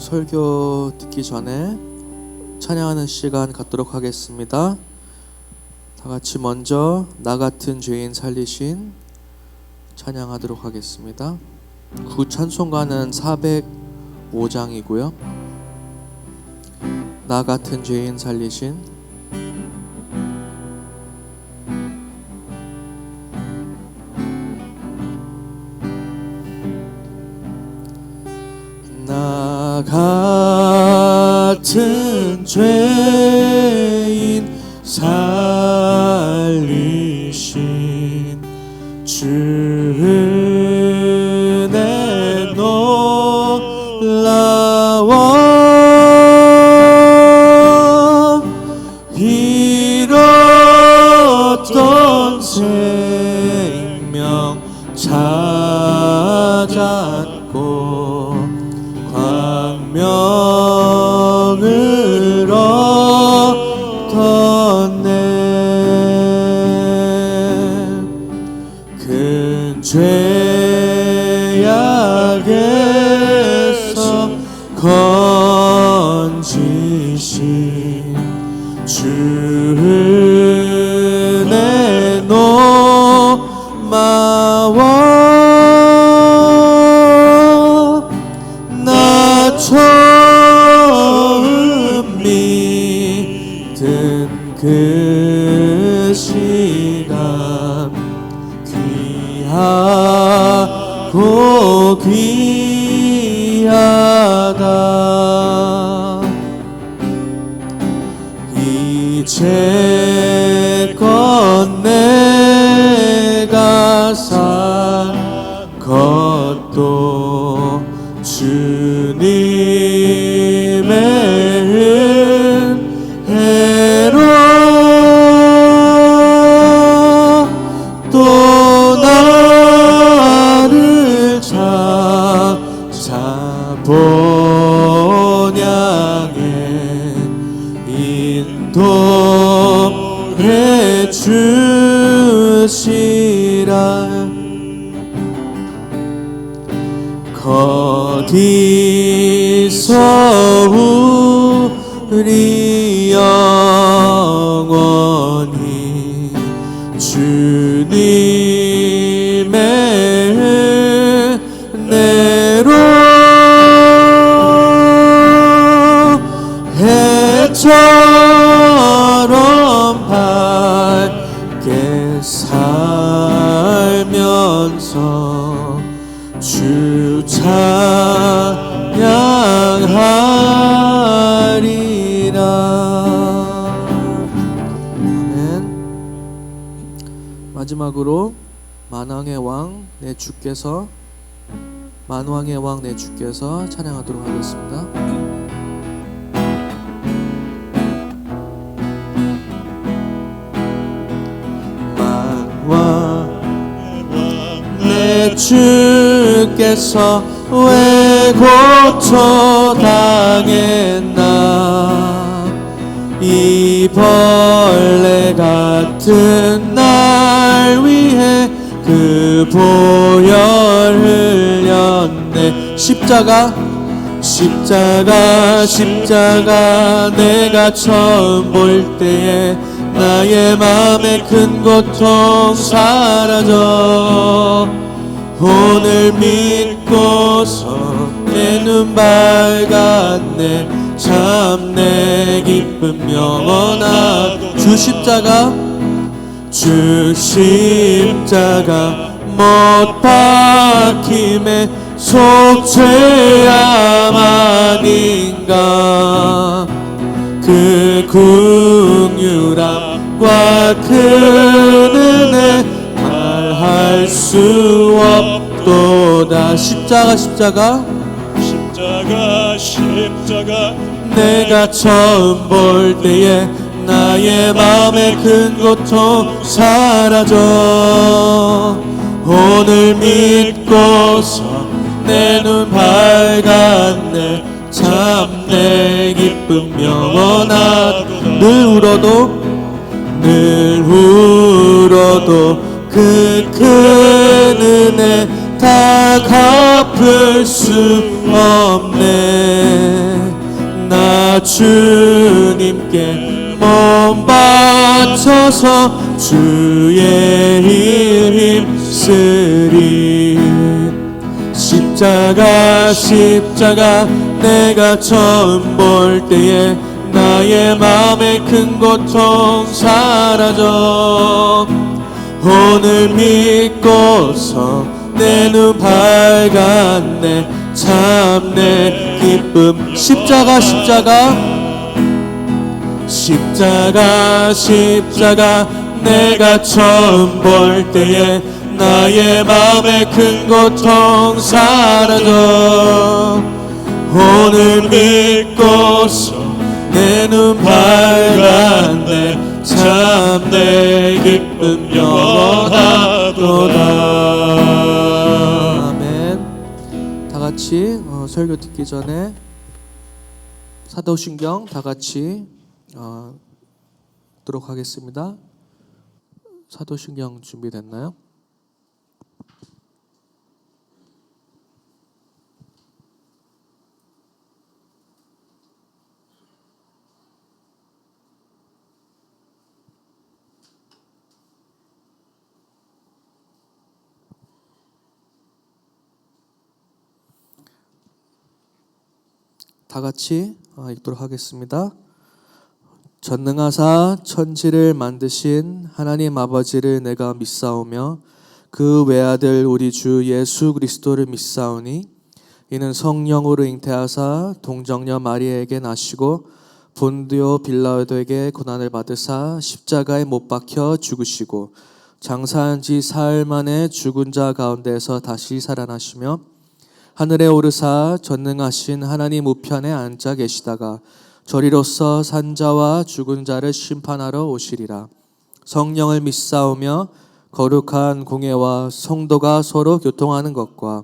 설교 듣기 전에 찬양하는 시간 갖도록 하겠습니다. 다 같이 먼저 나 같은 죄인 살리신 찬양하도록 하겠습니다. 그 찬송가는 405장이고요. 나 같은 죄인 살리신. 나 같은 죄인 살리신 주 은혜 놀라워 잃었던 생명 찾았고 광명을 얻었네. 큰 죄악에서 건지신 주 은혜 놀라워 나 처음 믿은 그 시간 귀하고 귀하다. 이제껏 내가 산 것도 주님의 은혜로 또 나를 찾아 본향에 인도해 주시라. 거기서 우리 영원히 주님의 은혜로 해처럼 밝게 살면서 주 찬양하리라. 아멘. 마지막으로 만왕의 왕 내 주께서 만왕의 왕 내 주께서 찬양하도록 하겠습니다. 내 주께서 왜 고초당했나 이 벌레 같은 날 위해 그 보혈 흘렸네. 십자가 내가 처음 볼 때에 나의 맘에 큰 고통 사라져. 오늘 믿고서 내 눈 밝았네. 참 내 기쁨 영원하고. 주 십자가 못 박힘에 속죄함 아닌가. 그 긍휼함과 그 은혜 말할 수 없도다. 십자가 내가 처음 볼 때에 나의 마음에 큰 고통 사라져. 오늘 믿고서 내 눈 밝았네. 참 내 기쁨 영원하다. 늘 울어도 그 큰 은혜 다 갚을 수 없네. 나 주님께 몸 바쳐서 주의 일 힘쓰리. 십자가 내가 처음 볼 때에 나의 맘에 큰 고통 사라져. 오늘 믿고서 내 눈 밝았네. 참 내 기쁨. 십자가 내가 처음 볼 때에 나의 맘에 큰 고통 사라져. 오늘 믿고서 내 눈 밝았네. 참 내 기쁨 영원하도다. 아멘. 다 같이 설교 듣기 전에 사도신경 다 같이 듣도록 하겠습니다. 사도신경 준비됐나요? 다 같이 읽도록 하겠습니다. 전능하사 천지를 만드신 하나님 아버지를 내가 믿사오며 그 외아들 우리 주 예수 그리스도를 믿사오니 이는 성령으로 잉태하사 동정녀 마리아에게 나시고 본디오 빌라도에게 고난을 받으사 십자가에 못 박혀 죽으시고 장사한 지 사흘 만에 죽은 자 가운데서 다시 살아나시며 하늘에 오르사 전능하신 하나님 우편에 앉아 계시다가 저리로서 산자와 죽은 자를 심판하러 오시리라. 성령을 믿사오며 거룩한 공예와 성도가 서로 교통하는 것과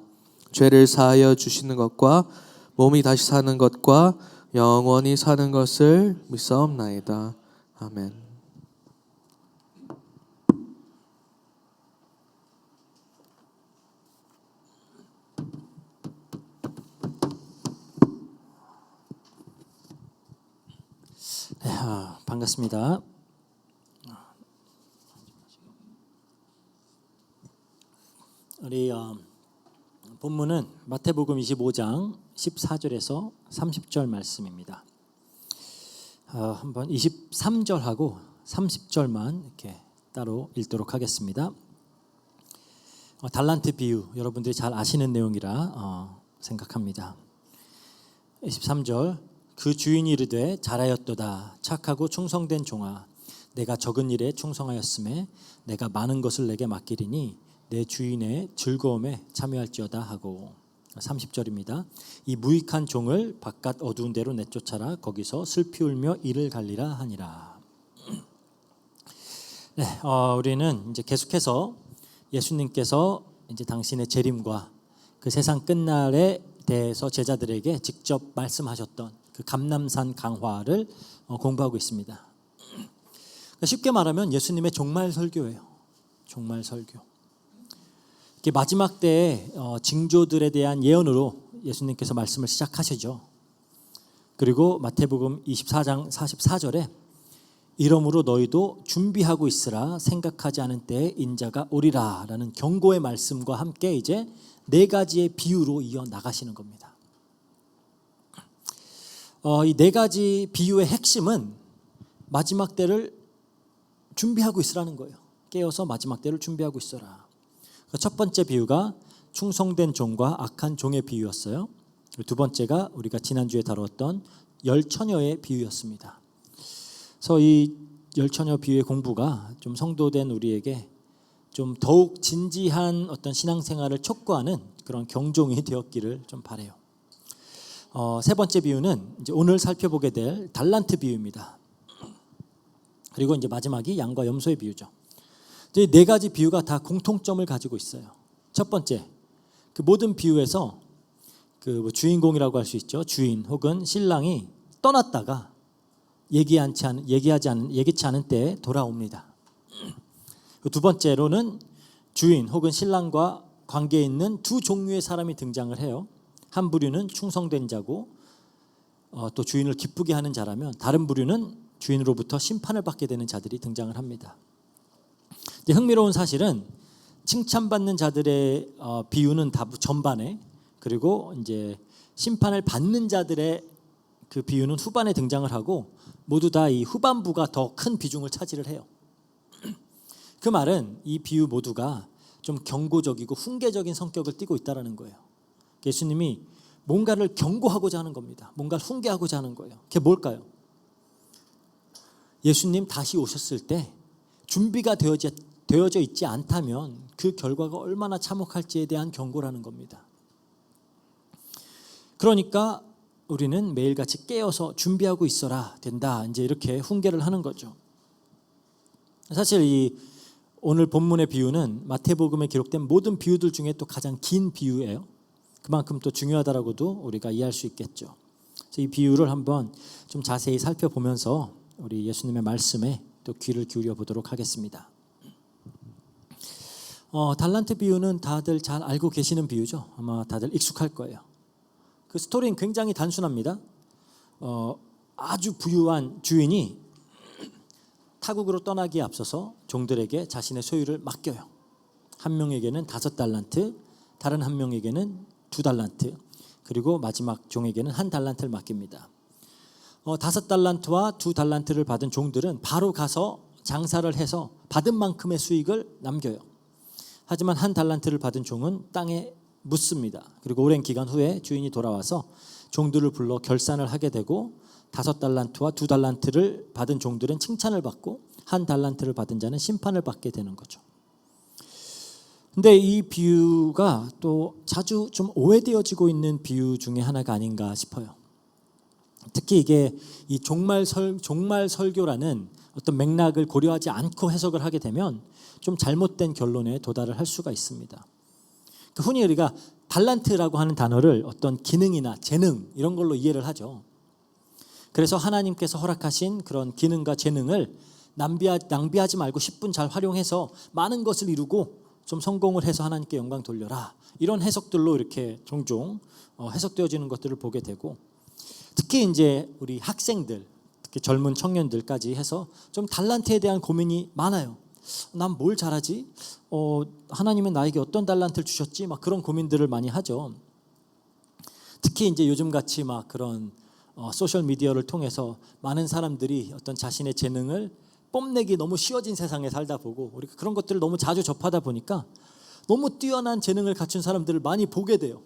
죄를 사하여 주시는 것과 몸이 다시 사는 것과 영원히 사는 것을 믿사옵나이다. 아멘. 네, 반갑습니다. 우리 본문은 마태복음 25장 14절에서 30절 말씀입니다. 한번 23절하고 30절만 이렇게 따로 읽도록 하겠습니다. 달란트 비유 여러분들이 잘 아시는 내용이라 생각합니다. 23절 그 주인이 이르되 잘하였도다 착하고 충성된 종아 내가 적은 일에 충성하였음에 내가 많은 것을 내게 맡기리니 내 주인의 즐거움에 참여할지어다 하고 30절입니다. 이 무익한 종을 바깥 어두운 데로 내쫓아라 거기서 슬피 울며 이를 갈리라 하니라. 네, 우리는 이제 계속해서 예수님께서 이제 당신의 재림과 그 세상 끝날에 대해서 제자들에게 직접 말씀하셨던 그 감남산 강화를 공부하고 있습니다. 쉽게 말하면 예수님의 종말 설교예요. 종말 설교. 이렇게 마지막 때의 징조들에 대한 예언으로 예수님께서 말씀을 시작하시죠. 그리고 마태복음 24장 44절에 이러므로 너희도 준비하고 있으라 생각하지 않은 때에 인자가 오리라 라는 경고의 말씀과 함께 이제 네 가지의 비유로 이어 나가시는 겁니다. 이 네 가지 비유의 핵심은 마지막 때를 준비하고 있으라는 거예요. 깨어서 마지막 때를 준비하고 있어라. 첫 번째 비유가 충성된 종과 악한 종의 비유였어요. 두 번째가 우리가 지난주에 다뤘던 열 처녀의 비유였습니다. 그래서 이 열 처녀 비유의 공부가 좀 성도된 우리에게 좀 더욱 진지한 어떤 신앙생활을 촉구하는 그런 경종이 되었기를 좀 바라요. 세 번째 비유는 이제 오늘 살펴보게 될 달란트 비유입니다. 그리고 이제 마지막이 양과 염소의 비유죠. 이 네 가지 비유가 다 공통점을 가지고 있어요. 첫 번째, 그 모든 비유에서 그 주인공이라고 할 수 있죠. 주인 혹은 신랑이 떠났다가 예기치 않은 때에 돌아옵니다. 두 번째로는 주인 혹은 신랑과 관계에 있는 두 종류의 사람이 등장을 해요. 한 부류는 충성된 자고 또 주인을 기쁘게 하는 자라면 다른 부류는 주인으로부터 심판을 받게 되는 자들이 등장을 합니다. 흥미로운 사실은 칭찬받는 자들의 비유는 다 전반에, 그리고 이제 심판을 받는 자들의 그 비유는 후반에 등장을 하고 모두 다 이 후반부가 더 큰 비중을 차지를 해요. 그 말은 이 비유 모두가 좀 경고적이고 훈계적인 성격을 띠고 있다는 거예요. 예수님이 뭔가를 경고하고자 하는 겁니다. 뭔가를 훈계하고자 하는 거예요. 그게 뭘까요? 예수님 다시 오셨을 때 준비가 되어져 있지 않다면 그 결과가 얼마나 참혹할지에 대한 경고라는 겁니다. 그러니까 우리는 매일같이 깨어서 준비하고 있어라 된다. 이제 이렇게 훈계를 하는 거죠. 사실 이 오늘 본문의 비유는 마태복음에 기록된 모든 비유들 중에 또 가장 긴 비유예요. 그만큼 또 중요하다라고도 우리가 이해할 수 있겠죠. 그래서 이 비유를 한번 좀 자세히 살펴보면서 우리 예수님의 말씀에 또 귀를 기울여 보도록 하겠습니다. 달란트 비유는 다들 잘 알고 계시는 비유죠. 아마 다들 익숙할 거예요. 그 스토리는 굉장히 단순합니다. 아주 부유한 주인이 타국으로 떠나기에 앞서서 종들에게 자신의 소유를 맡겨요. 한 명에게는 5달란트, 다른 한 명에게는 2달란트, 그리고 마지막 종에게는 1달란트를 맡깁니다. 5달란트와 2달란트를 받은 종들은 바로 가서 장사를 해서 받은 만큼의 수익을 남겨요. 하지만 1달란트를 받은 종은 땅에 묻습니다. 그리고 오랜 기간 후에 주인이 돌아와서 종들을 불러 결산을 하게 되고 5달란트와 2달란트를 받은 종들은 칭찬을 받고 1달란트를 받은 자는 심판을 받게 되는 거죠. 근데 이 비유가 또 자주 좀 오해되어지고 있는 비유 중에 하나가 아닌가 싶어요. 특히 이게 이 종말 설교라는 어떤 맥락을 고려하지 않고 해석을 하게 되면 좀 잘못된 결론에 도달을 할 수가 있습니다. 흔히 우리가 달란트라고 하는 단어를 어떤 기능이나 재능 이런 걸로 이해를 하죠. 그래서 하나님께서 허락하신 그런 기능과 재능을 낭비하지 말고 10분 잘 활용해서 많은 것을 이루고 좀 성공을 해서 하나님께 영광 돌려라. 이런 해석들로 이렇게 종종 해석되어지는 것들을 보게 되고, 특히 이제 우리 학생들, 특히 젊은 청년들까지 해서 좀 달란트에 대한 고민이 많아요. 난 뭘 잘하지? 하나님은 나에게 어떤 달란트를 주셨지? 막 그런 고민들을 많이 하죠. 특히 이제 요즘같이 막 그런 소셜 미디어를 통해서 많은 사람들이 어떤 자신의 재능을 뽐내기 너무 쉬워진 세상에 살다 보고 우리가 그런 것들을 너무 자주 접하다 보니까 너무 뛰어난 재능을 갖춘 사람들을 많이 보게 돼요.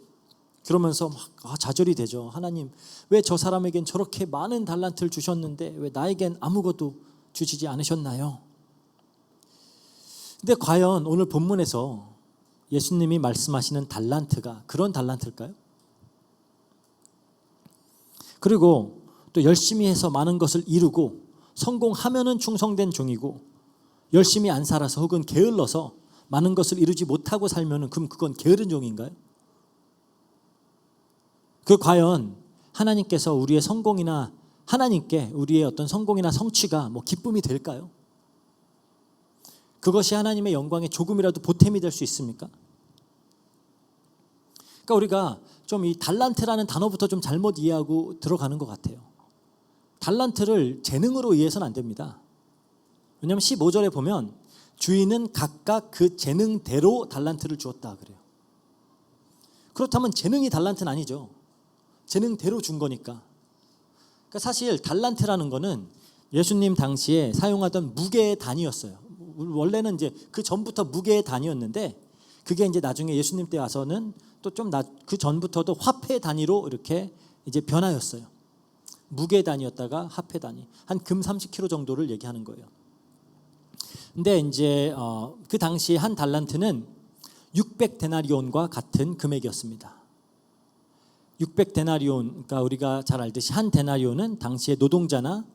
그러면서 막 좌절이 되죠. 하나님, 왜 저 사람에겐 저렇게 많은 달란트를 주셨는데 왜 나에겐 아무것도 주시지 않으셨나요? 근데 과연 오늘 본문에서 예수님이 말씀하시는 달란트가 그런 달란트일까요? 그리고 또 열심히 해서 많은 것을 이루고 성공하면은 충성된 종이고, 열심히 안 살아서 혹은 게을러서 많은 것을 이루지 못하고 살면은 그럼 그건 게으른 종인가요? 그 과연 하나님께서 우리의 성공이나 하나님께 우리의 어떤 성공이나 성취가 뭐 기쁨이 될까요? 그것이 하나님의 영광에 조금이라도 보탬이 될 수 있습니까? 그러니까 우리가 좀 이 달란트라는 단어부터 좀 잘못 이해하고 들어가는 것 같아요. 달란트를 재능으로 이해해서는 안 됩니다. 왜냐하면 15절에 보면 주인은 각각 그 재능대로 달란트를 주었다 그래요. 그렇다면 재능이 달란트는 아니죠. 재능대로 준 거니까. 그러니까 사실 달란트라는 거는 예수님 당시에 사용하던 무게의 단위였어요. 원래는 이제 그 전부터 무게의 단위였는데 그게 이제 나중에 예수님 때 와서는 또 좀 그 전부터도 화폐 단위로 이렇게 이제 변하였어요. 무게 단위였다가 화폐 단위. 한 금 30kg 정도를 얘기하는 거예요. 근데 이제 그 당시 한 달란트는 600데나리온과 같은 금액이었습니다. 600데나리온, 그러니까 우리가 잘 알듯이 한 데나리온은 당시의 노동자나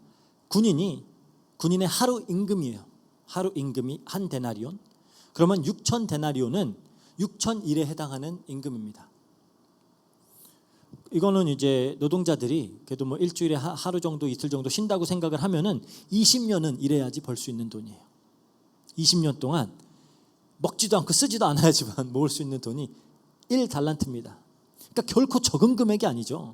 군인의 하루 임금이에요. 하루 임금이 한 데나리온. 그러면 6,000데나리온은 6,000일에 해당하는 임금입니다. 이거는 이제 노동자들이 그래도 뭐 일주일에 하루 정도 이틀 정도 쉰다고 생각을 하면은 20년은 일해야지 벌 수 있는 돈이에요. 20년 동안 먹지도 않고 쓰지도 않아야지만 모을 수 있는 돈이 1달란트입니다. 그러니까 결코 적은 금액이 아니죠.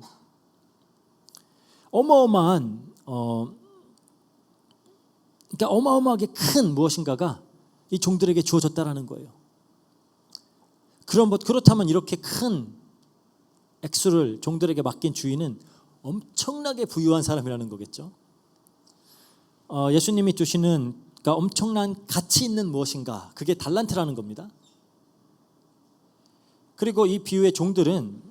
그러니까 어마어마하게 큰 무엇인가가 이 종들에게 주어졌다라는 거예요. 그렇다면 이렇게 큰 액수를 종들에게 맡긴 주인은 엄청나게 부유한 사람이라는 거겠죠. 예수님이 주시는 그러니까 엄청난 가치 있는 무엇인가, 그게 달란트라는 겁니다. 그리고 이 비유의 종들은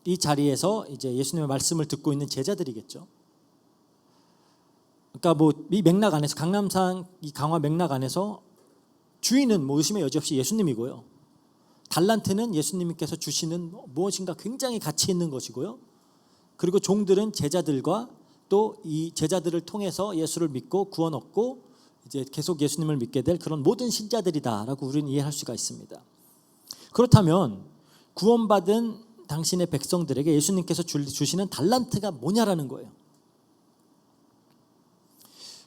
이 자리에서 이제 예수님의 말씀을 듣고 있는 제자들이겠죠. 그러니까 뭐 이 맥락 안에서 강남산 이 강화 맥락 안에서 주인은 뭐 의심의 여지 없이 예수님이고요. 달란트는 예수님께서 주시는 무엇인가 굉장히 가치 있는 것이고요. 그리고 종들은 제자들과 또 이 제자들을 통해서 예수를 믿고 구원 얻고 이제 계속 예수님을 믿게 될 그런 모든 신자들이다라고 우리는 이해할 수가 있습니다. 그렇다면 구원받은 당신의 백성들에게 예수님께서 주시는 달란트가 뭐냐라는 거예요.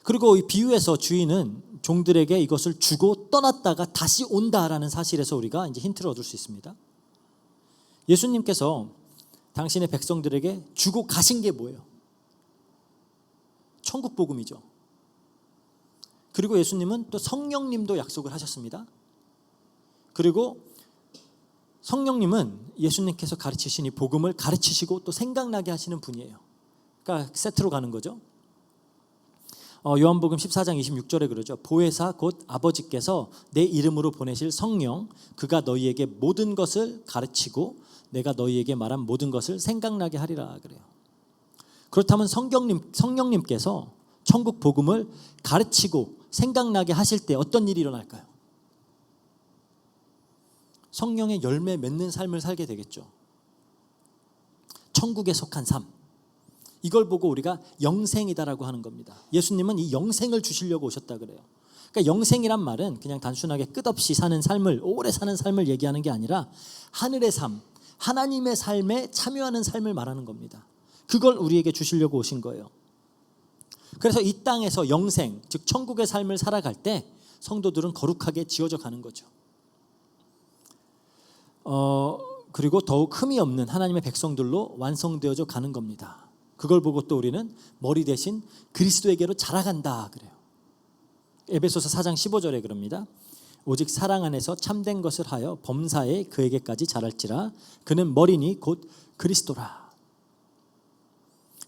그리고 이 비유에서 주인은 종들에게 이것을 주고 떠났다가 다시 온다라는 사실에서 우리가 이제 힌트를 얻을 수 있습니다. 예수님께서 당신의 백성들에게 주고 가신 게 뭐예요? 천국 복음이죠. 그리고 예수님은 또 성령님도 약속을 하셨습니다. 그리고 성령님은 예수님께서 가르치신 이 복음을 가르치시고 또 생각나게 하시는 분이에요. 그러니까 세트로 가는 거죠. 요한복음 14장 26절에 그러죠. 보혜사 곧 아버지께서 내 이름으로 보내실 성령, 그가 너희에게 모든 것을 가르치고 내가 너희에게 말한 모든 것을 생각나게 하리라 그래요. 그렇다면 성령님께서 천국 복음을 가르치고 생각나게 하실 때 어떤 일이 일어날까요? 성령의 열매 맺는 삶을 살게 되겠죠. 천국에 속한 삶. 이걸 보고 우리가 영생이다라고 하는 겁니다. 예수님은 이 영생을 주시려고 오셨다 그래요. 그러니까 영생이란 말은 그냥 단순하게 끝없이 사는 삶을, 오래 사는 삶을 얘기하는 게 아니라 하늘의 삶, 하나님의 삶에 참여하는 삶을 말하는 겁니다. 그걸 우리에게 주시려고 오신 거예요. 그래서 이 땅에서 영생, 즉 천국의 삶을 살아갈 때 성도들은 거룩하게 지어져 가는 거죠. 그리고 더욱 흠이 없는 하나님의 백성들로 완성되어져 가는 겁니다. 그걸 보고 또 우리는 머리 대신 그리스도에게로 자라간다 그래요. 에베소서 4장 15절에 그럽니다. 오직 사랑 안에서 참된 것을 하여 범사에 그에게까지 자랄지라. 그는 머리니 곧 그리스도라.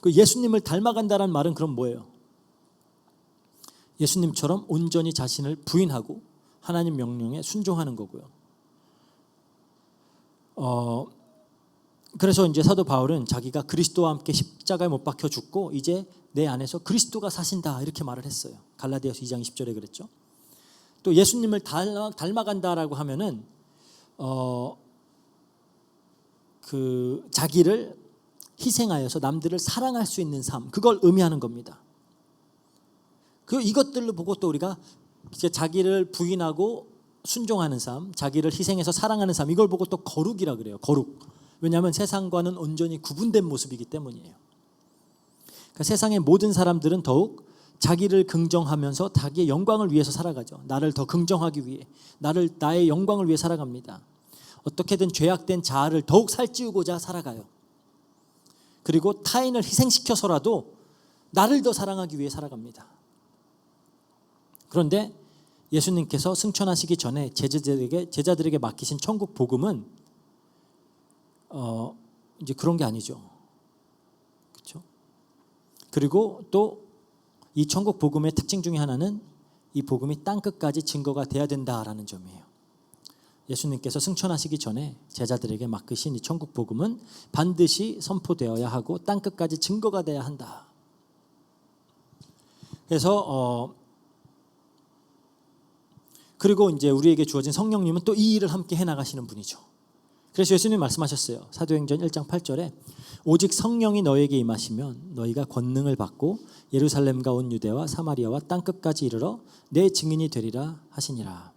그 예수님을 닮아간다는 말은 그럼 뭐예요? 예수님처럼 온전히 자신을 부인하고 하나님 명령에 순종하는 거고요. 그래서 이제 사도 바울은 자기가 그리스도와 함께 십자가에 못 박혀 죽고 이제 내 안에서 그리스도가 사신다 이렇게 말을 했어요. 갈라디아서 2장 20절에 그랬죠. 또 예수님을 닮아간다라고 하면은 그 자기를 희생하여서 남들을 사랑할 수 있는 삶, 그걸 의미하는 겁니다. 그 이것들을 보고 또 우리가 이제 자기를 부인하고 순종하는 삶, 자기를 희생해서 사랑하는 삶, 이걸 보고 또 거룩이라 그래요. 거룩. 왜냐하면 세상과는 온전히 구분된 모습이기 때문이에요. 그러니까 세상의 모든 사람들은 더욱 자기를 긍정하면서 자기의 영광을 위해서 살아가죠. 나를 더 긍정하기 위해, 나의 영광을 위해 살아갑니다. 어떻게든 죄악된 자아를 더욱 살찌우고자 살아가요. 그리고 타인을 희생시켜서라도 나를 더 사랑하기 위해 살아갑니다. 그런데 예수님께서 승천하시기 전에 제자들에게 맡기신 천국 복음은 이제 그런 게 아니죠. 그렇죠? 그리고 또 이 천국 복음의 특징 중에 하나는 이 복음이 땅 끝까지 증거가 돼야 된다라는 점이에요. 예수님께서 승천하시기 전에 제자들에게 맡기신 이 천국 복음은 반드시 선포되어야 하고 땅 끝까지 증거가 돼야 한다. 그래서 그리고 이제 우리에게 주어진 성령님은 또 이 일을 함께 해나가시는 분이죠. 그래서 예수님이 말씀하셨어요. 사도행전 1장 8절에 오직 성령이 너에게 임하시면 너희가 권능을 받고 예루살렘과 온 유대와 사마리아와 땅 끝까지 이르러 내 증인이 되리라 하시니라.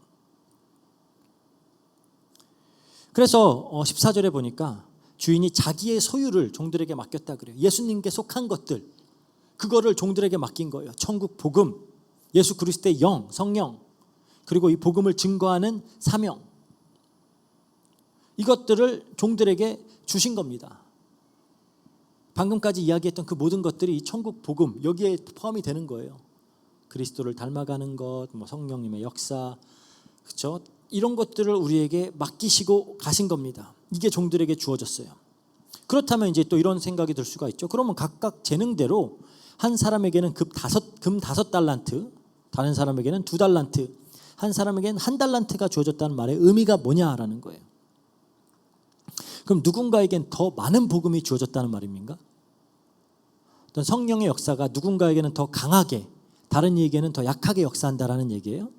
그래서 14절에 보니까 주인이 자기의 소유를 종들에게 맡겼다 그래요. 예수님께 속한 것들, 그거를 종들에게 맡긴 거예요. 천국 복음, 예수 그리스도의 영, 성령, 그리고 이 복음을 증거하는 사명, 이것들을 종들에게 주신 겁니다. 방금까지 이야기했던 그 모든 것들이 이 천국 복음, 여기에 포함이 되는 거예요. 그리스도를 닮아가는 것, 성령님의 역사, 그렇죠? 이런 것들을 우리에게 맡기시고 가신 겁니다. 이게 종들에게 주어졌어요. 그렇다면 이제 또 이런 생각이 들 수가 있죠. 그러면 각각 재능대로 한 사람에게는 금 5달란트, 다른 사람에게는 2달란트, 한 사람에게는 1달란트가 주어졌다는 말의 의미가 뭐냐라는 거예요. 그럼 누군가에겐 더 많은 복음이 주어졌다는 말입니까? 어떤 성령의 역사가 누군가에게는 더 강하게, 다른 이에게는 더 약하게 역사한다라는 얘기예요.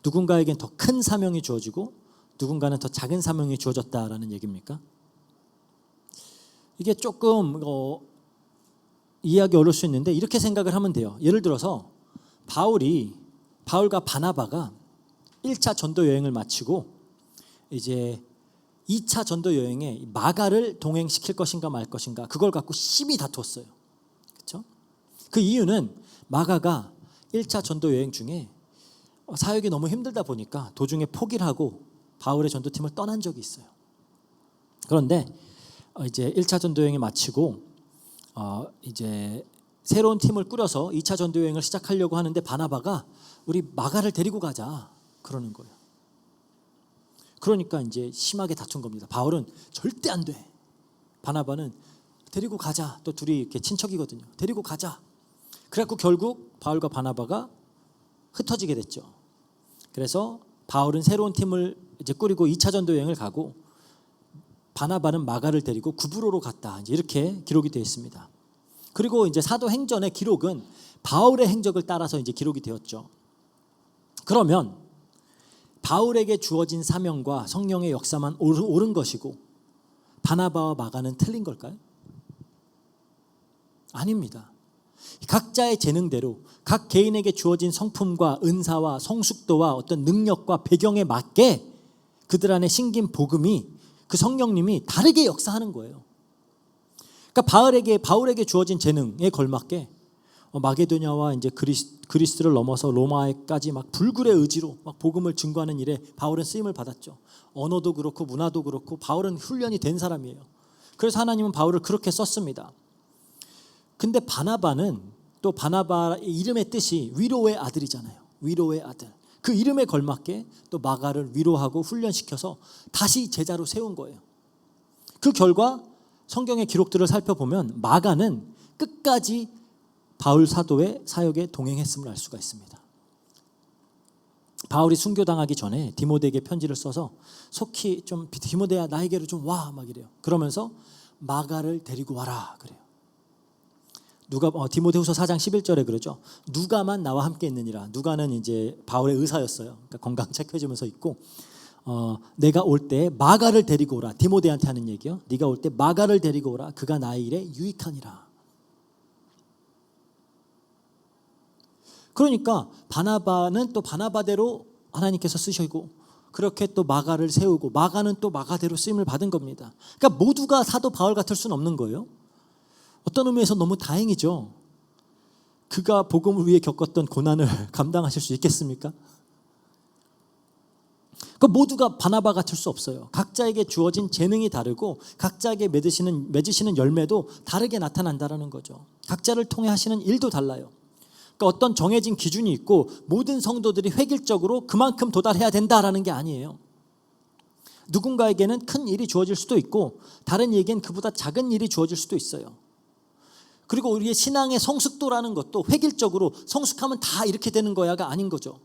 누군가에겐 더 큰 사명이 주어지고 누군가는 더 작은 사명이 주어졌다라는 얘기입니까? 이게 조금 이해하기 어려울 수 있는데 이렇게 생각을 하면 돼요. 예를 들어서 바울과 바나바가 1차 전도 여행을 마치고 이제 2차 전도 여행에 마가를 동행시킬 것인가 말 것인가, 그걸 갖고 심히 다투었어요. 그렇죠? 그 이유는 마가가 1차 전도 여행 중에 사역이 너무 힘들다 보니까 도중에 포기를 하고 바울의 전도팀을 떠난 적이 있어요. 그런데 이제 1차 전도 여행을 마치고 이제 새로운 팀을 꾸려서 2차 전도 여행을 시작하려고 하는데 바나바가 우리 마가를 데리고 가자 그러는 거예요. 그러니까 이제 심하게 다툰 겁니다. 바울은 절대 안 돼. 바나바는 데리고 가자. 또 둘이 이렇게 친척이거든요. 데리고 가자. 그래갖고 결국 바울과 바나바가 흩어지게 됐죠. 그래서 바울은 새로운 팀을 이제 꾸리고 2차 전도 여행을 가고 바나바는 마가를 데리고 구브로로 갔다. 이제 이렇게 기록이 되어 있습니다. 그리고 이제 사도행전의 기록은 바울의 행적을 따라서 이제 기록이 되었죠. 그러면 바울에게 주어진 사명과 성령의 역사만 옳은 것이고 바나바와 마가는 틀린 걸까요? 아닙니다. 각자의 재능대로 각 개인에게 주어진 성품과 은사와 성숙도와 어떤 능력과 배경에 맞게 그들 안에 심긴 복음이, 그 성령님이 다르게 역사하는 거예요. 그러니까 바울에게 주어진 재능에 걸맞게 마게도냐와 이제 그리스를 넘어서 로마에까지 막 불굴의 의지로 막 복음을 증거하는 일에 바울은 쓰임을 받았죠. 언어도 그렇고 문화도 그렇고 바울은 훈련이 된 사람이에요. 그래서 하나님은 바울을 그렇게 썼습니다. 근데 바나바는 또 바나바의 이름의 뜻이 위로의 아들이잖아요. 위로의 아들. 그 이름에 걸맞게 또 마가를 위로하고 훈련시켜서 다시 제자로 세운 거예요. 그 결과 성경의 기록들을 살펴보면 마가는 끝까지 바울 사도의 사역에 동행했음을 알 수가 있습니다. 바울이 순교당하기 전에 디모데에게 편지를 써서 속히 좀 디모데야 나에게로 좀 와 막 이래요. 그러면서 마가를 데리고 와라 그래요. 디모데후서 4장 11절에 그러죠. 누가만 나와 함께 있느니라. 누가는 이제 바울의 의사였어요. 그러니까 건강 체크해주면서 있고 내가 올 때 마가를 데리고 오라. 디모데한테 하는 얘기요. 네가 올 때 마가를 데리고 오라. 그가 나의 일에 유익하니라. 그러니까 바나바는 또 바나바대로 하나님께서 쓰시고 그렇게 또 마가를 세우고 마가는 또 마가대로 쓰임을 받은 겁니다. 그러니까 모두가 사도 바울 같을 수는 없는 거예요. 어떤 의미에서 너무 다행이죠. 그가 복음을 위해 겪었던 고난을 감당하실 수 있겠습니까? 그 모두가 바나바 같을 수 없어요. 각자에게 주어진 재능이 다르고 각자에게 맺으시는 열매도 다르게 나타난다라는 거죠. 각자를 통해 하시는 일도 달라요. 그러니까 어떤 정해진 기준이 있고 모든 성도들이 획일적으로 그만큼 도달해야 된다라는 게 아니에요. 누군가에게는 큰 일이 주어질 수도 있고 다른 이에겐 그보다 작은 일이 주어질 수도 있어요. 그리고 우리의 신앙의 성숙도라는 것도 획일적으로 성숙하면 다 이렇게 되는 거야가 아닌 거죠.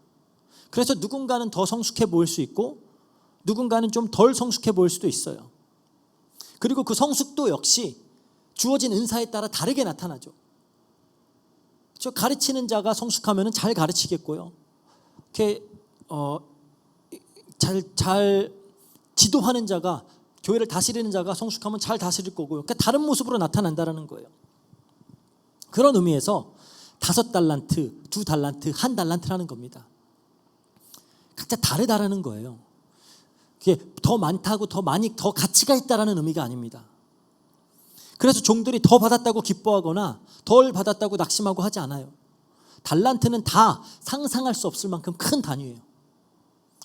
그래서 누군가는 더 성숙해 보일 수 있고 누군가는 좀 덜 성숙해 보일 수도 있어요. 그리고 그 성숙도 역시 주어진 은사에 따라 다르게 나타나죠. 저 가르치는 자가 성숙하면 잘 가르치겠고요. 이렇게 잘 지도하는 자가, 교회를 다스리는 자가 성숙하면 잘 다스릴 거고요. 그러니까 다른 모습으로 나타난다는 거예요. 그런 의미에서 5달란트, 2달란트, 1달란트라는 겁니다. 각자 다르다라는 거예요. 그게 더 많다고 더 많이 더 가치가 있다라는 의미가 아닙니다. 그래서 종들이 더 받았다고 기뻐하거나 덜 받았다고 낙심하고 하지 않아요. 달란트는 다 상상할 수 없을 만큼 큰 단위예요.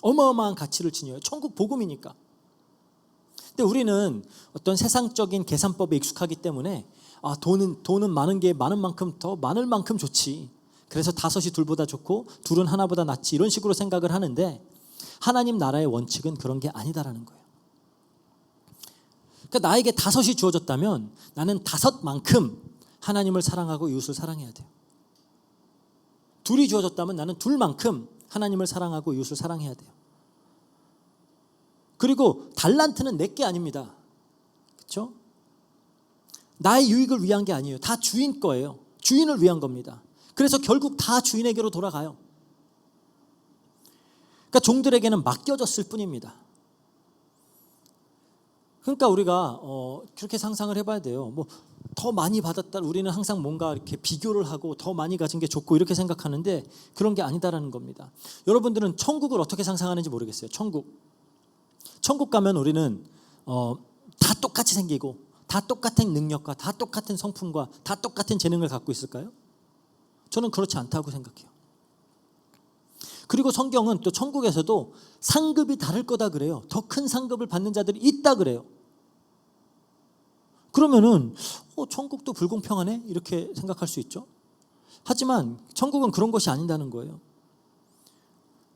어마어마한 가치를 지녀요. 천국 복음이니까. 근데 우리는 어떤 세상적인 계산법에 익숙하기 때문에 돈은 많은 게 많은 만큼 더 많을 만큼 좋지. 그래서 5이 2보다 좋고 2은 1보다 낫지. 이런 식으로 생각을 하는데 하나님 나라의 원칙은 그런 게 아니다라는 거예요. 그러니까 나에게 5이 주어졌다면 나는 5만큼 하나님을 사랑하고 이웃을 사랑해야 돼요. 2이 주어졌다면 나는 2만큼 하나님을 사랑하고 이웃을 사랑해야 돼요. 그리고 달란트는 내게 아닙니다. 그렇죠? 나의 유익을 위한 게 아니에요. 다 주인 거예요. 주인을 위한 겁니다. 그래서 결국 다 주인에게로 돌아가요. 그러니까 종들에게는 맡겨졌을 뿐입니다. 그러니까 우리가 그렇게 상상을 해봐야 돼요. 뭐 더 많이 받았다. 우리는 항상 뭔가 이렇게 비교를 하고 더 많이 가진 게 좋고 이렇게 생각하는데 그런 게 아니다라는 겁니다. 여러분들은 천국을 어떻게 상상하는지 모르겠어요. 천국 가면 우리는 다 똑같이 생기고 다 똑같은 능력과 다 똑같은 성품과 다 똑같은 재능을 갖고 있을까요? 저는 그렇지 않다고 생각해요. 그리고 성경은 또 천국에서도 상급이 다를 거다 그래요. 더 큰 상급을 받는 자들이 있다 그래요. 그러면은 천국도 불공평하네 이렇게 생각할 수 있죠. 하지만 천국은 그런 것이 아니다는 거예요.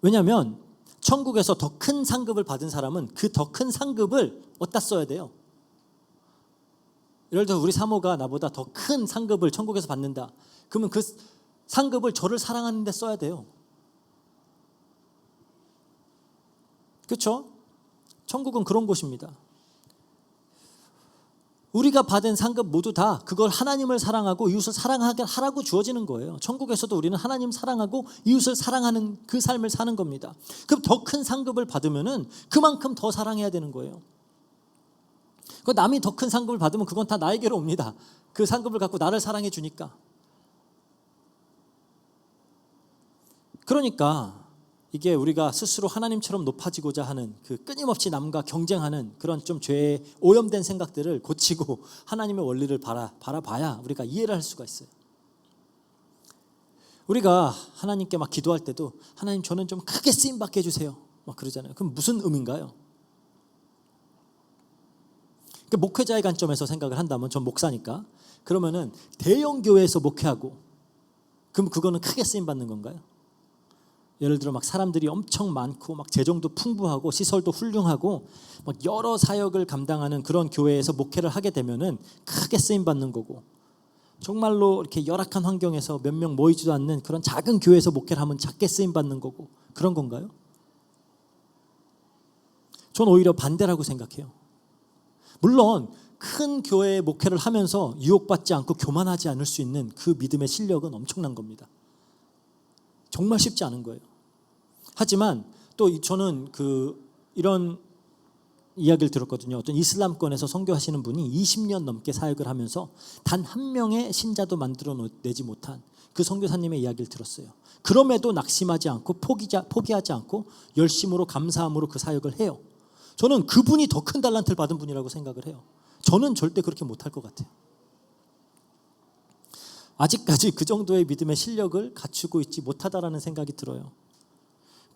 왜냐하면 천국에서 더 큰 상급을 받은 사람은 그 더 큰 상급을 어디다 써야 돼요? 예를 들어 우리 사모가 나보다 더 큰 상급을 천국에서 받는다. 그러면 그 상급을 저를 사랑하는 데 써야 돼요. 그렇죠? 천국은 그런 곳입니다. 우리가 받은 상급 모두 다 그걸 하나님을 사랑하고 이웃을 사랑하게 하라고 주어지는 거예요. 천국에서도 우리는 하나님 사랑하고 이웃을 사랑하는 그 삶을 사는 겁니다. 그럼 더 큰 상급을 받으면은 그만큼 더 사랑해야 되는 거예요. 그 남이 더 큰 상급을 받으면 그건 다 나에게로 옵니다. 그 상급을 갖고 나를 사랑해 주니까. 그러니까 이게 우리가 스스로 하나님처럼 높아지고자 하는 그 끊임없이 남과 경쟁하는 그런 좀 죄에 오염된 생각들을 고치고 하나님의 원리를 바라봐야 우리가 이해를 할 수가 있어요. 우리가 하나님께 막 기도할 때도 하나님 저는 좀 크게 쓰임 받게 해주세요 막 그러잖아요. 그럼 무슨 의미인가요? 그러니까 목회자의 관점에서 생각을 한다면 전 목사니까 그러면은 대형 교회에서 목회하고 그럼 그거는 크게 쓰임 받는 건가요? 예를 들어 막 사람들이 엄청 많고 막 재정도 풍부하고 시설도 훌륭하고 막 여러 사역을 감당하는 그런 교회에서 목회를 하게 되면은 크게 쓰임 받는 거고 정말로 이렇게 열악한 환경에서 몇 명 모이지도 않는 그런 작은 교회에서 목회를 하면 작게 쓰임 받는 거고 그런 건가요? 전 오히려 반대라고 생각해요. 물론 큰 교회의 목회를 하면서 유혹받지 않고 교만하지 않을 수 있는 그 믿음의 실력은 엄청난 겁니다. 정말 쉽지 않은 거예요. 하지만 또 저는 이런 이야기를 들었거든요. 어떤 이슬람권에서 선교하시는 분이 20년 넘게 사역을 하면서 단 한 명의 신자도 만들어내지 못한 그 선교사님의 이야기를 들었어요. 그럼에도 낙심하지 않고 포기하지 않고 열심으로 감사함으로 그 사역을 해요. 저는 그분이 더 큰 달란트를 받은 분이라고 생각을 해요. 저는 절대 그렇게 못할 것 같아요. 아직까지 그 정도의 믿음의 실력을 갖추고 있지 못하다라는 생각이 들어요.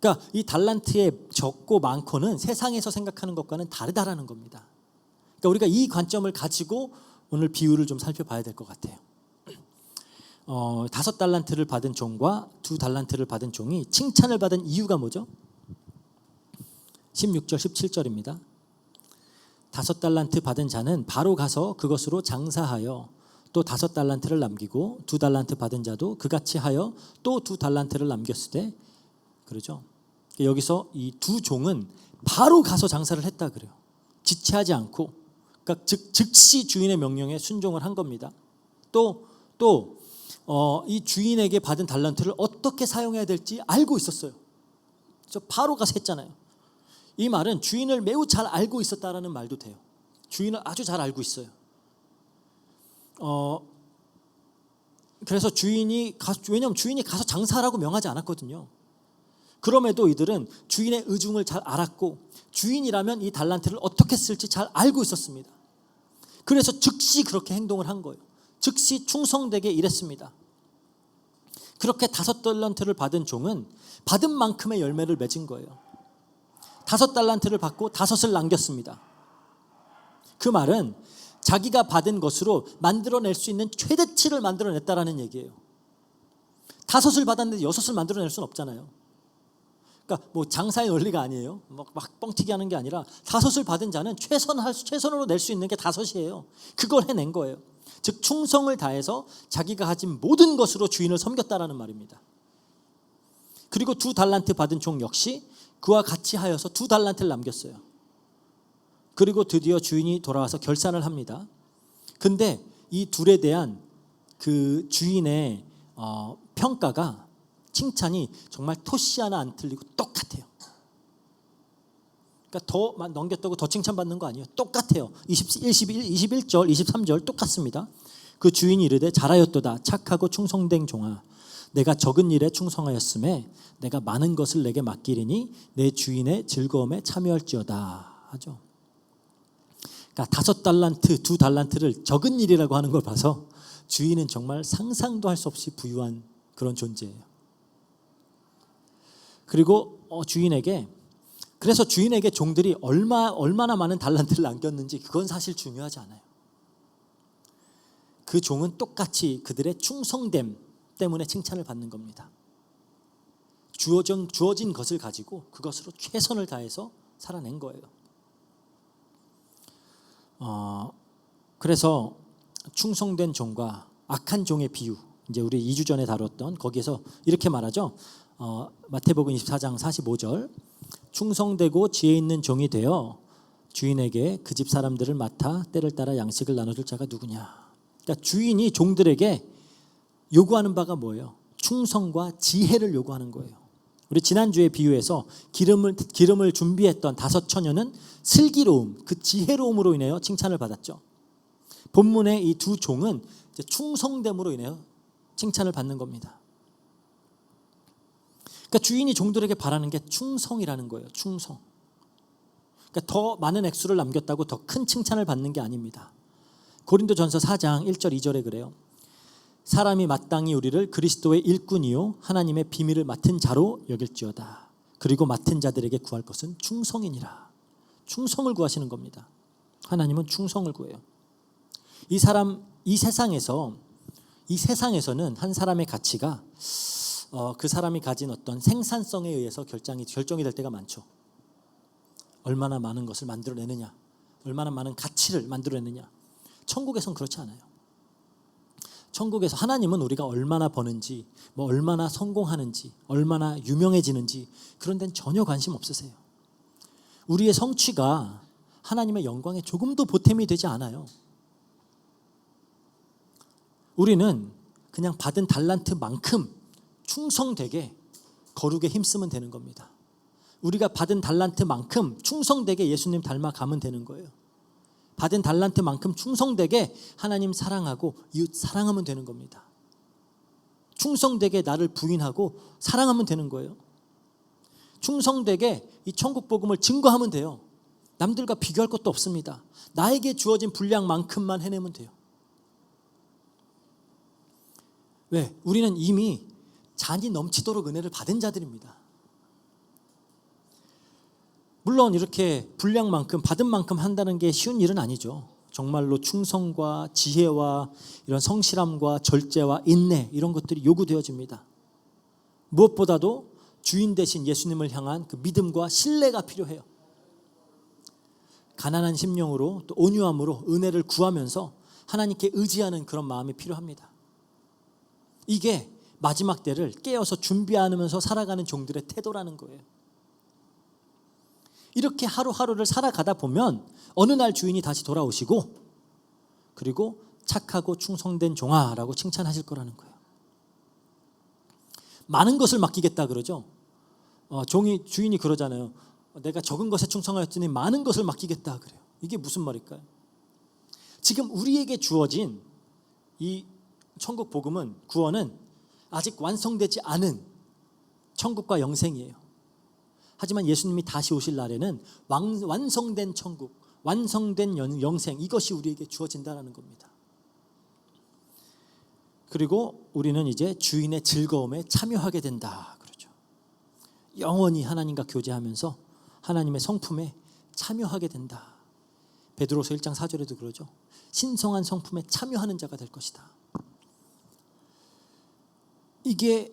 그러니까 이 달란트의 적고 많고는 세상에서 생각하는 것과는 다르다라는 겁니다. 그러니까 우리가 이 관점을 가지고 오늘 비유를 좀 살펴봐야 될 것 같아요. 5달란트를 받은 종과 2달란트를 받은 종이 칭찬을 받은 이유가 뭐죠? 16절 17절입니다. 5달란트 받은 자는 바로 가서 그것으로 장사하여 또 5달란트를 남기고 2달란트 받은 자도 그같이 하여 또 2달란트를 남겼으되, 그러죠. 여기서 이 두 종은 바로 가서 장사를 했다 그래요. 지체하지 않고, 그러니까 즉시 주인의 명령에 순종을 한 겁니다. 또 이 주인에게 받은 달란트를 어떻게 사용해야 될지 알고 있었어요. 저 바로 가서 했잖아요. 이 말은 주인을 매우 잘 알고 있었다라는 말도 돼요. 주인을 아주 잘 알고 있어요. 그래서 왜냐하면 주인이 가서 장사하라고 명하지 않았거든요. 그럼에도 이들은 주인의 의중을 잘 알았고 주인이라면 이 달란트를 어떻게 쓸지 잘 알고 있었습니다. 그래서 즉시 그렇게 행동을 한 거예요. 즉시 충성되게 일했습니다. 그렇게 5달란트를 받은 종은 받은 만큼의 열매를 맺은 거예요. 5달란트를 받고 5을 남겼습니다. 그 말은 자기가 받은 것으로 만들어낼 수 있는 최대치를 만들어냈다라는 얘기예요. 5을 받았는데 6을 만들어낼 수는 없잖아요. 그러니까 뭐 장사의 원리가 아니에요. 막 뻥튀기 하는 게 아니라 5을 받은 자는 최선으로 낼 수 있는 게 5이에요. 그걸 해낸 거예요. 즉 충성을 다해서 자기가 가진 모든 것으로 주인을 섬겼다라는 말입니다. 그리고 2달란트 받은 종 역시 그와 같이 하여서 2달란트를 남겼어요. 그리고 드디어 주인이 돌아와서 결산을 합니다. 근데 이 둘에 대한 그 주인의 평가가, 칭찬이 정말 토시 하나 안 틀리고 똑같아요. 그러니까 더 넘겼다고 더 칭찬받는 거 아니에요. 똑같아요. 21절 23절 똑같습니다. 그 주인이 이르되 잘하였도다 착하고 충성된 종아, 내가 적은 일에 충성하였음에 내가 많은 것을 내게 맡기리니 내 주인의 즐거움에 참여할지어다 하죠. 그러니까 5달란트 2달란트를 적은 일이라고 하는 걸 봐서 주인은 정말 상상도 할 수 없이 부유한 그런 존재예요. 그리고 그래서 주인에게 종들이 얼마나 많은 달란트를 남겼는지 그건 사실 중요하지 않아요. 그 종은 똑같이 그들의 충성됨 때문에 칭찬을 받는 겁니다. 주어진 것을 가지고 그것으로 최선을 다해서 살아낸 거예요. 그래서 충성된 종과 악한 종의 비유, 이제 우리 2주 전에 다뤘던 거기에서 이렇게 말하죠. 마태복음 24장 45절, 충성되고 지혜 있는 종이 되어 주인에게 그 집 사람들을 맡아 때를 따라 양식을 나눠줄 자가 누구냐. 그러니까 주인이 종들에게 요구하는 바가 뭐예요? 충성과 지혜를 요구하는 거예요. 우리 지난주에 비유에서 기름을 준비했던 5 처녀는 슬기로움, 그 지혜로움으로 인하여 칭찬을 받았죠. 본문의 이 두 종은 이제 충성됨으로 인하여 칭찬을 받는 겁니다. 그러니까 주인이 종들에게 바라는 게 충성이라는 거예요. 충성. 그러니까 더 많은 액수를 남겼다고 더 큰 칭찬을 받는 게 아닙니다. 고린도전서 4장 1절 2절에 그래요. 사람이 마땅히 우리를 그리스도의 일꾼이요 하나님의 비밀을 맡은 자로 여길지어다. 그리고 맡은 자들에게 구할 것은 충성이니라. 충성을 구하시는 겁니다. 하나님은 충성을 구해요. 이 세상에서는 한 사람의 가치가 그 사람이 가진 어떤 생산성에 의해서 결정이 될 때가 많죠. 얼마나 많은 것을 만들어내느냐, 얼마나 많은 가치를 만들어내느냐. 천국에선 그렇지 않아요. 천국에서 하나님은 우리가 얼마나 버는지, 얼마나 성공하는지, 얼마나 유명해지는지 그런 데는 전혀 관심 없으세요. 우리의 성취가 하나님의 영광에 조금도 보탬이 되지 않아요. 우리는 그냥 받은 달란트만큼 충성되게 거룩에 힘쓰면 되는 겁니다. 우리가 받은 달란트만큼 충성되게 예수님 닮아가면 되는 거예요. 받은 달란트만큼 충성되게 하나님 사랑하고 이웃 사랑하면 되는 겁니다. 충성되게 나를 부인하고 사랑하면 되는 거예요. 충성되게 이 천국 복음을 증거하면 돼요. 남들과 비교할 것도 없습니다. 나에게 주어진 분량만큼만 해내면 돼요. 왜? 우리는 이미 잔이 넘치도록 은혜를 받은 자들입니다. 물론 이렇게 분량만큼 받은 만큼 한다는 게 쉬운 일은 아니죠. 정말로 충성과 지혜와 이런 성실함과 절제와 인내 이런 것들이 요구되어집니다. 무엇보다도 주인 되신 예수님을 향한 그 믿음과 신뢰가 필요해요. 가난한 심령으로 또 온유함으로 은혜를 구하면서 하나님께 의지하는 그런 마음이 필요합니다. 이게 마지막 때를 깨어서 준비하면서 살아가는 종들의 태도라는 거예요. 이렇게 하루하루를 살아가다 보면 어느 날 주인이 다시 돌아오시고 그리고 착하고 충성된 종아라고 칭찬하실 거라는 거예요. 많은 것을 맡기겠다 그러죠. 주인이 그러잖아요. 내가 적은 것에 충성하였으니 많은 것을 맡기겠다 그래요. 이게 무슨 말일까요? 지금 우리에게 주어진 이 천국 복음은, 구원은 아직 완성되지 않은 천국과 영생이에요. 하지만 예수님이 다시 오실 날에는 완성된 천국, 완성된 영생, 이것이 우리에게 주어진다는 겁니다. 그리고 우리는 이제 주인의 즐거움에 참여하게 된다 그러죠. 영원히 하나님과 교제하면서 하나님의 성품에 참여하게 된다. 베드로서 1장 4절에도 그러죠. 신성한 성품에 참여하는 자가 될 것이다. 이게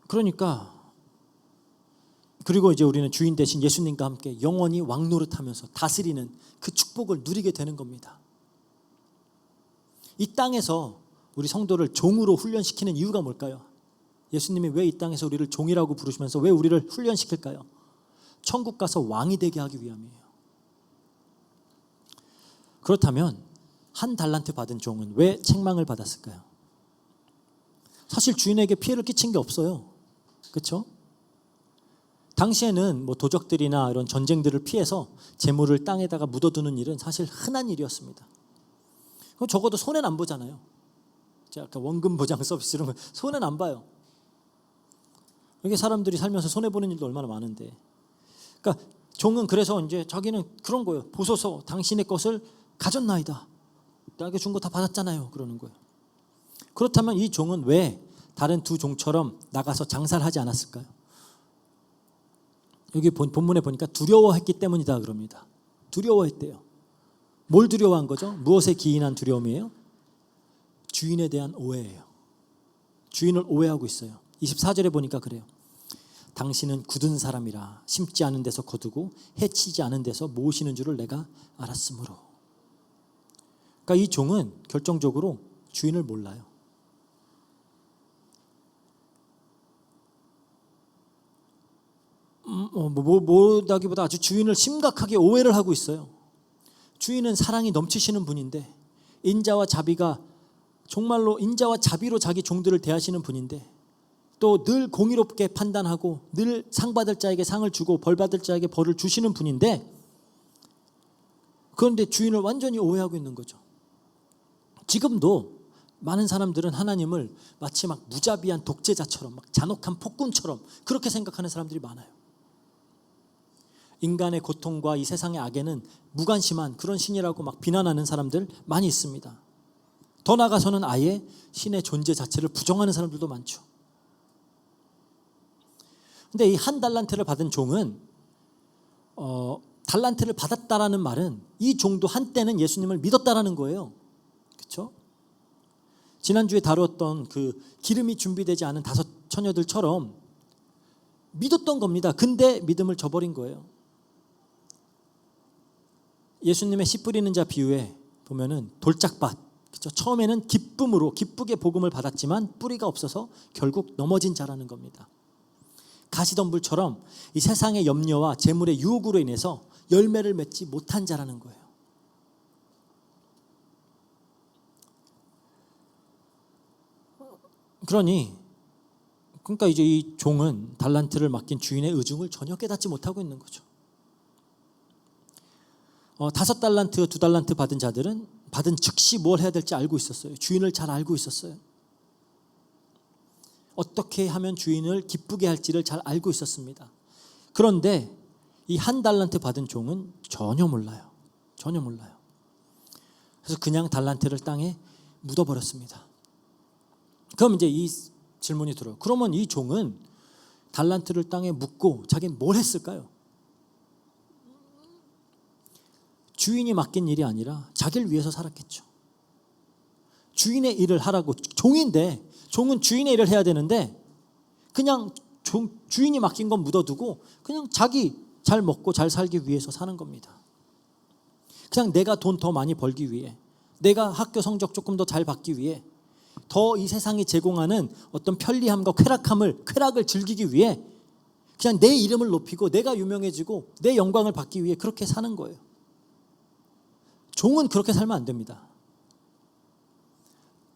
그러니까 그리고 이제 우리는 주인 대신 예수님과 함께 영원히 왕노릇하면서 다스리는 그 축복을 누리게 되는 겁니다. 이 땅에서 우리 성도를 종으로 훈련시키는 이유가 뭘까요? 예수님이 왜 이 땅에서 우리를 종이라고 부르시면서 왜 우리를 훈련시킬까요? 천국 가서 왕이 되게 하기 위함이에요. 그렇다면 한 달란트 받은 종은 왜 책망을 받았을까요? 사실 주인에게 피해를 끼친 게 없어요. 그렇죠? 당시에는 뭐 도적들이나 이런 전쟁들을 피해서 재물을 땅에다가 묻어두는 일은 사실 흔한 일이었습니다. 그럼 적어도 손해는 안 보잖아요. 제가 아까 원금 보장 서비스 이런 거 손해는 안 봐요. 이게 사람들이 살면서 손해 보는 일도 얼마나 많은데. 그러니까 종은 그래서 이제 자기는 그런 거예요. 보소서 당신의 것을 가졌나이다. 나에게 준 거 다 받았잖아요. 그러는 거예요. 그렇다면 이 종은 왜 다른 두 종처럼 나가서 장사를 하지 않았을까요? 여기 본문에 보니까 두려워했기 때문이다 그럽니다. 두려워했대요. 뭘 두려워한 거죠? 무엇에 기인한 두려움이에요? 주인에 대한 오해예요. 주인을 오해하고 있어요. 24절에 보니까 그래요. 당신은 굳은 사람이라 심지 않은 데서 거두고 해치지 않은 데서 모으시는 줄을 내가 알았으므로. 그러니까 이 종은 결정적으로 주인을 몰라요. 뭐다기보다 아주 주인을 심각하게 오해를 하고 있어요. 주인은 사랑이 넘치시는 분인데 인자와 자비가 정말로 인자와 자비로 자기 종들을 대하시는 분인데 또 늘 공의롭게 판단하고 늘 상 받을 자에게 상을 주고 벌 받을 자에게 벌을 주시는 분인데 그런데 주인을 완전히 오해하고 있는 거죠. 지금도 많은 사람들은 하나님을 마치 막 무자비한 독재자처럼 막 잔혹한 폭군처럼 그렇게 생각하는 사람들이 많아요. 인간의 고통과 이 세상의 악에는 무관심한 그런 신이라고 막 비난하는 사람들 많이 있습니다. 더 나아가서는 아예 신의 존재 자체를 부정하는 사람들도 많죠. 근데 이 한 달란트를 받은 종은 달란트를 받았다라는 말은 이 종도 한때는 예수님을 믿었다라는 거예요. 그렇죠? 지난주에 다루었던 그 기름이 준비되지 않은 5 처녀들처럼 믿었던 겁니다. 근데 믿음을 저버린 거예요. 예수님의 씨 뿌리는 자 비유에 보면은 돌짝밭, 그렇죠? 처음에는 기쁘게 복음을 받았지만 뿌리가 없어서 결국 넘어진 자라는 겁니다. 가시덤불처럼 이 세상의 염려와 재물의 유혹으로 인해서 열매를 맺지 못한 자라는 거예요. 그러니 그러니까 이제 이 종은 달란트를 맡긴 주인의 의중을 전혀 깨닫지 못하고 있는 거죠. 5달란트, 2달란트 받은 자들은 받은 즉시 뭘 해야 될지 알고 있었어요. 주인을 잘 알고 있었어요. 어떻게 하면 주인을 기쁘게 할지를 잘 알고 있었습니다. 그런데 이 1달란트 받은 종은 전혀 몰라요. 전혀 몰라요. 그래서 그냥 달란트를 땅에 묻어버렸습니다. 그럼 이제 이 질문이 들어요. 그러면 이 종은 달란트를 땅에 묻고 자기는 뭘 했을까요? 주인이 맡긴 일이 아니라 자기를 위해서 살았겠죠. 주인의 일을 하라고, 종인데 종은 주인의 일을 해야 되는데 그냥 주인이 맡긴 건 묻어두고 그냥 자기 잘 먹고 잘 살기 위해서 사는 겁니다. 그냥 내가 돈 더 많이 벌기 위해, 내가 학교 성적 조금 더 잘 받기 위해, 더 이 세상이 제공하는 어떤 편리함과 쾌락을 즐기기 위해 그냥 내 이름을 높이고 내가 유명해지고 내 영광을 받기 위해 그렇게 사는 거예요. 종은 그렇게 살면 안 됩니다.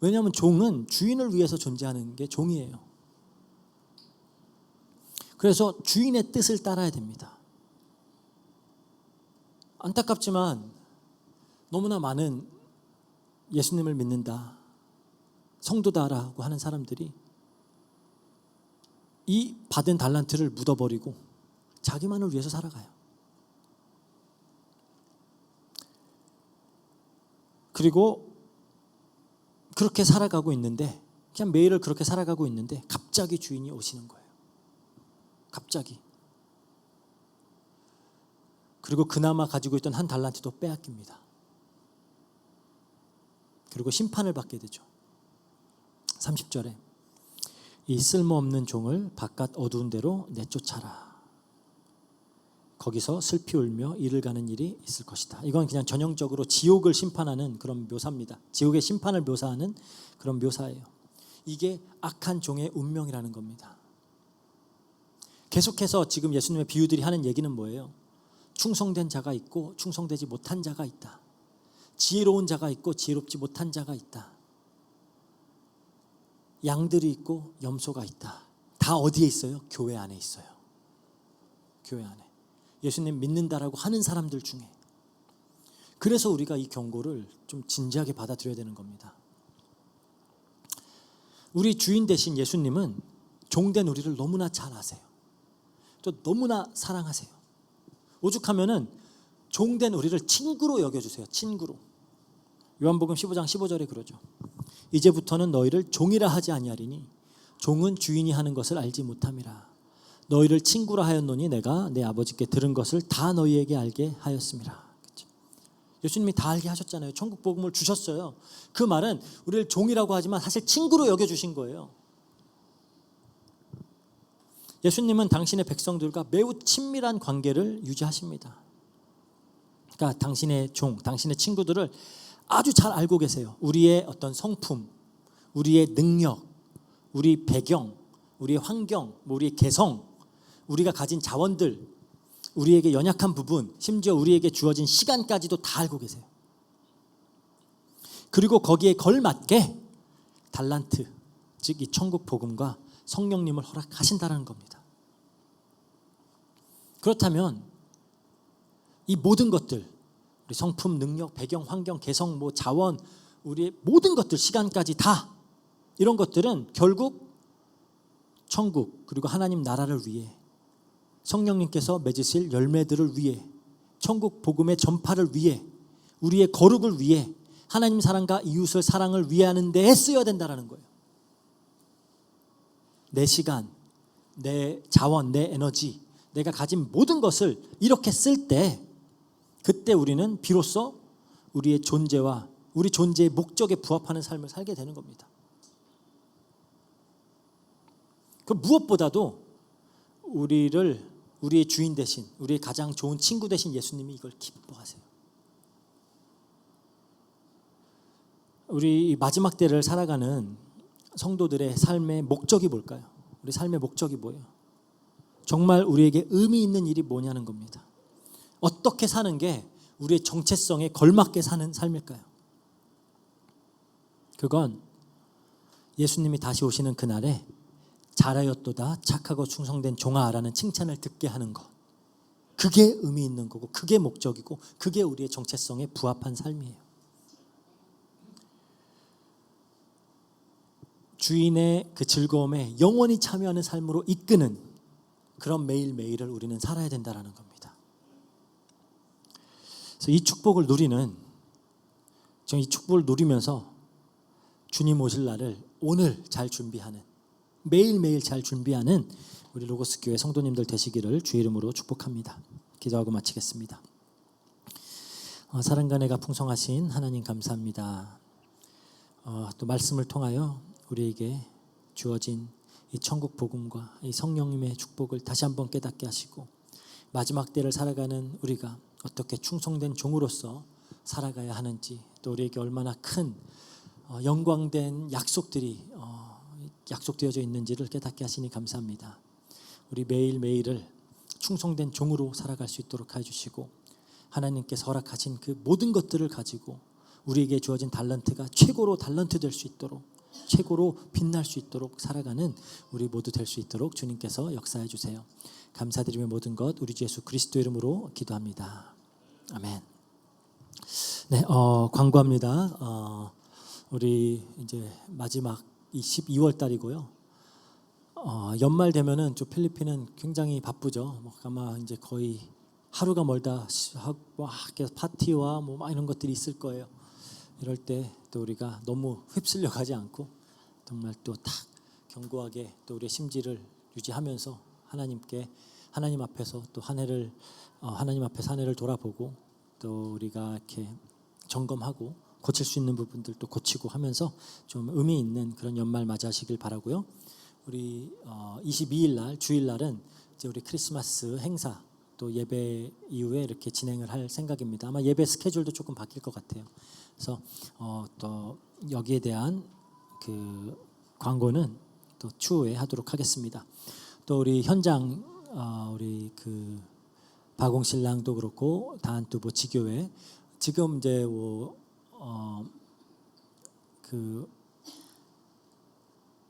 왜냐하면 종은 주인을 위해서 존재하는 게 종이에요. 그래서 주인의 뜻을 따라야 됩니다. 안타깝지만 너무나 많은 예수님을 믿는다, 성도다라고 하는 사람들이 이 받은 달란트를 묻어버리고 자기만을 위해서 살아가요. 그리고 그렇게 살아가고 있는데, 그냥 매일을 그렇게 살아가고 있는데 갑자기 주인이 오시는 거예요. 갑자기. 그리고 그나마 가지고 있던 1달란트도 빼앗깁니다. 그리고 심판을 받게 되죠. 30절에 이 쓸모없는 종을 바깥 어두운 데로 내쫓아라. 거기서 슬피 울며 이를 가는 일이 있을 것이다. 이건 그냥 전형적으로 지옥을 심판하는 그런 묘사입니다. 지옥의 심판을 묘사하는 그런 묘사예요. 이게 악한 종의 운명이라는 겁니다. 계속해서 지금 예수님의 비유들이 하는 얘기는 뭐예요? 충성된 자가 있고 충성되지 못한 자가 있다. 지혜로운 자가 있고 지혜롭지 못한 자가 있다. 양들이 있고 염소가 있다. 다 어디에 있어요? 교회 안에 있어요. 교회 안에. 예수님 믿는다라고 하는 사람들 중에. 그래서 우리가 이 경고를 좀 진지하게 받아들여야 되는 겁니다. 우리 주인 되신 예수님은 종된 우리를 너무나 잘 아세요. 또 너무나 사랑하세요. 오죽하면은 종된 우리를 친구로 여겨주세요. 친구로. 요한복음 15장 15절에 그러죠. 이제부터는 너희를 종이라 하지 아니하리니 종은 주인이 하는 것을 알지 못함이라. 너희를 친구라 하였노니 내가 내 아버지께 들은 것을 다 너희에게 알게 하였음이라. 그렇죠? 예수님이 다 알게 하셨잖아요. 천국 복음을 주셨어요. 그 말은 우리를 종이라고 하지만 사실 친구로 여겨주신 거예요. 예수님은 당신의 백성들과 매우 친밀한 관계를 유지하십니다. 그러니까 당신의 종, 당신의 친구들을 아주 잘 알고 계세요. 우리의 어떤 성품, 우리의 능력, 우리 배경, 우리의 환경, 우리의 개성, 우리가 가진 자원들, 우리에게 연약한 부분, 심지어 우리에게 주어진 시간까지도 다 알고 계세요. 그리고 거기에 걸맞게 달란트, 즉 이 천국 복음과 성령님을 허락하신다는 겁니다. 그렇다면 이 모든 것들, 우리 성품, 능력, 배경, 환경, 개성, 자원, 우리의 모든 것들, 시간까지 다 이런 것들은 결국 천국 그리고 하나님 나라를 위해, 성령님께서 맺으실 열매들을 위해, 천국 복음의 전파를 위해, 우리의 거룩을 위해, 하나님 사랑과 이웃을 사랑을 위해 하는 데에 쓰여야 된다는 거예요. 내 시간, 내 자원, 내 에너지, 내가 가진 모든 것을 이렇게 쓸 때, 그때 우리는 비로소 우리의 존재와 우리 존재의 목적에 부합하는 삶을 살게 되는 겁니다. 그 무엇보다도 우리의 주인 되신, 우리의 가장 좋은 친구 되신 예수님이 이걸 기뻐하세요. 우리 마지막 때를 살아가는 성도들의 삶의 목적이 뭘까요? 우리 삶의 목적이 뭐예요? 정말 우리에게 의미 있는 일이 뭐냐는 겁니다. 어떻게 사는 게 우리의 정체성에 걸맞게 사는 삶일까요? 그건 예수님이 다시 오시는 그날에 잘하였도다 착하고 충성된 종아라는 칭찬을 듣게 하는 것, 그게 의미 있는 거고 그게 목적이고 그게 우리의 정체성에 부합한 삶이에요. 주인의 그 즐거움에 영원히 참여하는 삶으로 이끄는 그런 매일매일을 우리는 살아야 된다는 겁니다. 그래서 이 축복을 누리는, 이 축복을 누리면서 주님 오실 날을 오늘 잘 준비하는, 매일매일 잘 준비하는 우리 로고스 교회 성도님들 되시기를 주의 이름으로 축복합니다. 기도하고 마치겠습니다. 사랑과 은혜가 풍성하신 하나님 감사합니다. 또 말씀을 통하여 우리에게 주어진 이 천국 복음과 이 성령님의 축복을 다시 한번 깨닫게 하시고 마지막 때를 살아가는 우리가 어떻게 충성된 종으로서 살아가야 하는지, 또 우리에게 얼마나 큰 영광된 약속들이 약속되어져 있는지를 깨닫게 하시니 감사합니다. 우리 매일매일을 충성된 종으로 살아갈 수 있도록 해주시고 하나님께서 허락하신 그 모든 것들을 가지고 우리에게 주어진 달란트가 최고로 달란트 될 수 있도록, 최고로 빛날 수 있도록 살아가는 우리 모두 될 수 있도록 주님께서 역사해 주세요. 감사드리며 모든 것 우리 주 예수 그리스도 이름으로 기도합니다. 아멘. 네, 광고합니다. 우리 이제 마지막 12월 달이고요. 연말 되면은 좀 필리핀은 굉장히 바쁘죠. 아마 이제 거의 하루가 멀다 하고 파티와 막 이런 것들이 있을 거예요. 이럴 때 또 우리가 너무 휩쓸려 가지 않고 정말 또 딱 견고하게 또 우리의 심지를 유지하면서 하나님 앞에서 또 하나님 앞에서 한 해를 돌아보고 또 우리가 이렇게 점검하고 고칠 수 있는 부분들도 고치고 하면서 좀 의미 있는 그런 연말 맞이하시길 바라고요. 우리 22일 날 주일날은 이제 우리 크리스마스 행사 또 예배 이후에 이렇게 진행을 할 생각입니다. 아마 예배 스케줄도 조금 바뀔 것 같아요. 그래서 또 여기에 대한 그 광고는 또 추후에 하도록 하겠습니다. 또 우리 현장 우리 그 박홍신랑도 그렇고 다한투보 지교회 지금 이제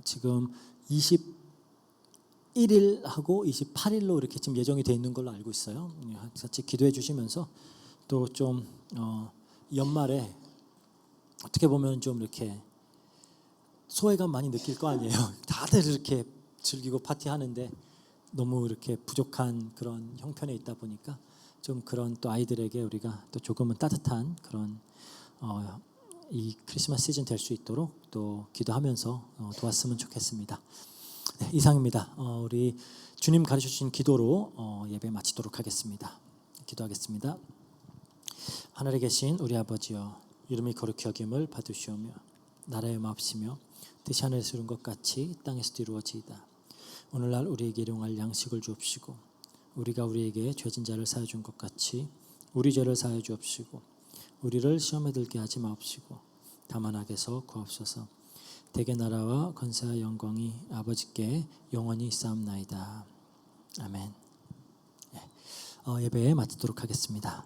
지금 21일하고 28일로 이렇게 지금 예정이 돼 있는 걸로 알고 있어요. 같이 기도해 주시면서 또 좀 연말에 어떻게 보면 좀 이렇게 소외감 많이 느낄 거 아니에요. 다들 이렇게 즐기고 파티하는데 너무 이렇게 부족한 그런 형편에 있다 보니까 좀 그런 또 아이들에게 우리가 또 조금은 따뜻한 그런 이 크리스마스 시즌 될 수 있도록 또 기도하면서 도왔으면 좋겠습니다. 네, 이상입니다. 우리 주님 가르쳐 주신 기도로 예배 마치도록 하겠습니다. 기도하겠습니다. 하늘에 계신 우리 아버지여, 이름이 거룩히 여김을 받으시오며 나라의 마옵시며 뜻이 하늘에서 이룬 것 같이 땅에서도 이루어지이다. 오늘날 우리에게 일용할 양식을 주옵시고 우리가 우리에게 죄진 자를 사하여 준 것 같이 우리 죄를 사하여 주옵시고 우리를 시험에 들게 하지 마옵시고 다만 악에서 구하옵소서. 대개 나라와 권세와 영광이 아버지께 영원히 있사옵나이다. 아멘. 예배 마치도록 하겠습니다.